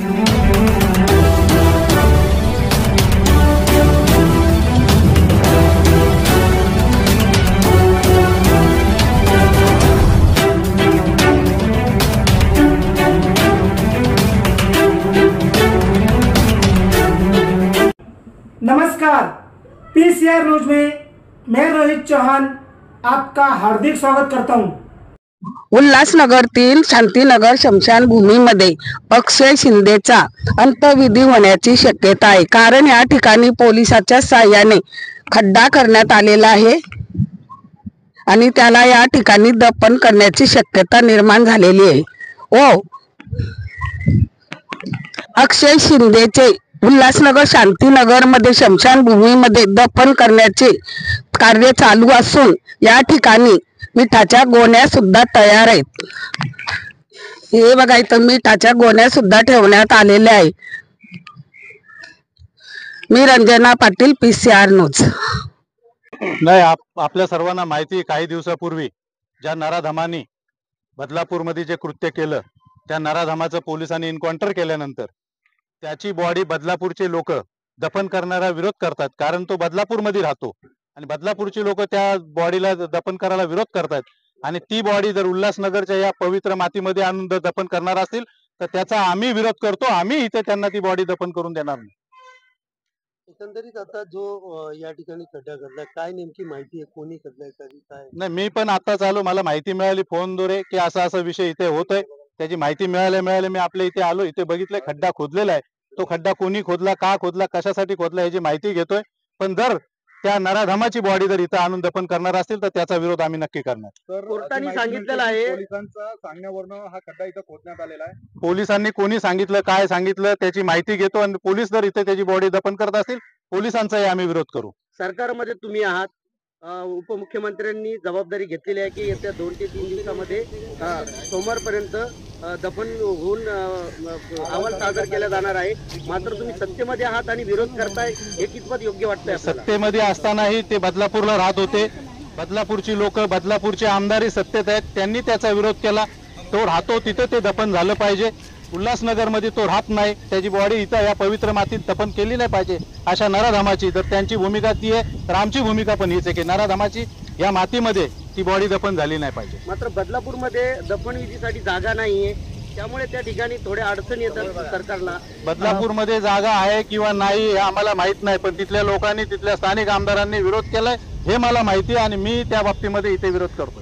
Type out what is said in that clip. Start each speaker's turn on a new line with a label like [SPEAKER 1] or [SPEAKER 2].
[SPEAKER 1] नमस्कार, PCR news में मैं रोहित चौहान आपका हार्दिक स्वागत करता हूं।
[SPEAKER 2] उल्हासनगरतील शांतीनगर स्मशानभूमीमध्ये अक्षय शिंदेचा अंत्यविधी होण्याची शक्यता आहे, कारण या ठिकाणी पोलिसांच्या सहाय्याने खड्डा करण्यात आलेला आहे आणि त्याला या ठिकाणी दफन करण्याची शक्यता निर्माण झालेली आहे। अक्षय शिंदेचे उल्हासनगर शांतीनगर मध्ये स्मशानभूमीमध्ये दफन करण्याचे कार्य चालू असून या ठिकाणी मिठाच्या गोण्या सुद्धा तयार आहेत। हे बघा, इथं मिठाच्या गोण्या सुद्धा ठेवण्यात आलेल्या आहे। मी रंजना पाटील, पीसीआर न्यूज।
[SPEAKER 3] नाही, आपल्या सर्वांना माहिती, काही दिवसापूर्वी ज्या नराधमांनी बदलापूरमध्ये जे कृत्य केलं त्या नराधमाचं पोलिसांनी एन्काउंटर केल्यानंतर त्याची बॉडी बदलापूरचे लोक दफन करणारा विरोध करतात, कारण तो बदलापूरमध्ये राहतो आणि बदलापूरची लोक त्या बॉडीला दफन करायला विरोध करतात आणि ती बॉडी जर उल्हासनगरच्या या पवित्र मातीमध्ये आणून दफन करणार असतील तर त्याचा आम्ही विरोध करतो। आम्ही इथे त्यांना ती बॉडी दफन करून देणार नाही।
[SPEAKER 4] एकंदरीत आता जो या ठिकाणी खड्डा घडला, काय नेमकी माहिती आहे, कोणी खड्डा काय?
[SPEAKER 3] नाही, मी पण आताच आलो, मला माहिती मिळाली फोनद्वारे की असा असा विषय इथे होतोय। त्याची माहिती मिळाल्या मी आपल्या इथे आलो, इथे बघितलंय खड्डा खोदलेला आहे। तो खड्डा कोणी खोदला, का खोदला, कशासाठी खोदला याची माहिती घेतोय। पण जर त्या नराधमाची बॉडी जर इथं आणून दफन करणार असतील तर त्याचा विरोध आम्ही नक्की करणार।
[SPEAKER 4] कोर्टाने सांगितलेलं आहे,
[SPEAKER 5] पोलिसांच्या सांगण्यावरून हा खड्डा इथं खोदण्यात आलेला आहे।
[SPEAKER 3] पोलिसांनी कोणी सांगितलं, काय सांगितलं त्याची माहिती घेतो आणि पोलीस जर इथे त्याची बॉडी दफन करत असतील पोलिसांचाही आम्ही विरोध करू।
[SPEAKER 4] सरकारमध्ये तुम्ही आहात, उपमुख्यमंत्र्यांनी जबाबदारी घेतलेली आहे की येत्या 2 ते 3 दिवसामध्ये सोमवारपर्यंत दफन होऊन अहवाल सादर केला जाणार आहे, मात्र तुम्ही सत्तेमध्ये आहात आणि विरोध करताय, हे कितपत योग्य वाटतंय?
[SPEAKER 3] सत्तेमध्ये असतानाही ते बदलापूरला राहत होते, बदलापूरची लोक, बदलापूरचे आमदारही सत्तेत आहेत, त्यांनी त्याचा विरोध केला। तो राहतो तिथे ते दफन झालं पाहिजे, उल्हासनगर मध्ये तो राहत नाही, त्याची बॉडी इथं या पवित्र मातीत दफन केली नाही पाहिजे। अशा नराधमाची जर त्यांची भूमिका ती आहे तर आमची भूमिका पण हीच आहे की नराधमाची या मातीमध्ये ती बॉडी दफन झाली नाही पाहिजे।
[SPEAKER 4] मात्र बदलापूरमध्ये दफनविधीसाठी जागा नाहीये, त्यामुळे त्या ठिकाणी थोड्या अडचणी येतात सरकारला।
[SPEAKER 3] बदलापूरमध्ये जागा आहे किंवा नाही हे आम्हाला माहित नाही, पण तिथल्या लोकांनी, तिथल्या स्थानिक आमदारांनी विरोध केलाय हे मला माहिती आहे आणि मी त्या बाबतीमध्ये इथे विरोध करतो।